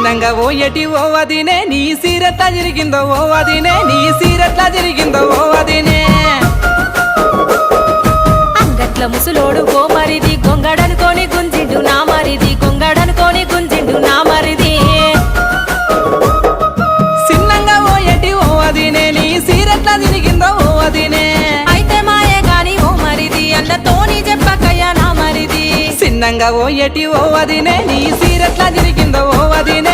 సిన్నంగా ఓ ఎటి ఓ వదినే నీ సీరెట్లా జరిగిందో ఓ వదినే నీ సీరెట్లా జరిగిందో ఓ వదినే అంగట్ల ముసులోడు ఓ మరిది గొంగడనుకోని గుంజిండు నా మరిది గొంగడనుకోని గుంజిండు నా మరిది సిన్నంగా ఓ ఎటి ఓ వదినే నీ సీరెట్లా జరిగిందో ఓ వదినే అయితే మాయే గాని ఓ మరిది అన్నతోని చెప్పకయ్యా నా మరిది సిన్నంగా ఓ ఎటి ఓ వదినే నీ సీరెట్లా జరిగిందో ఓ వదినే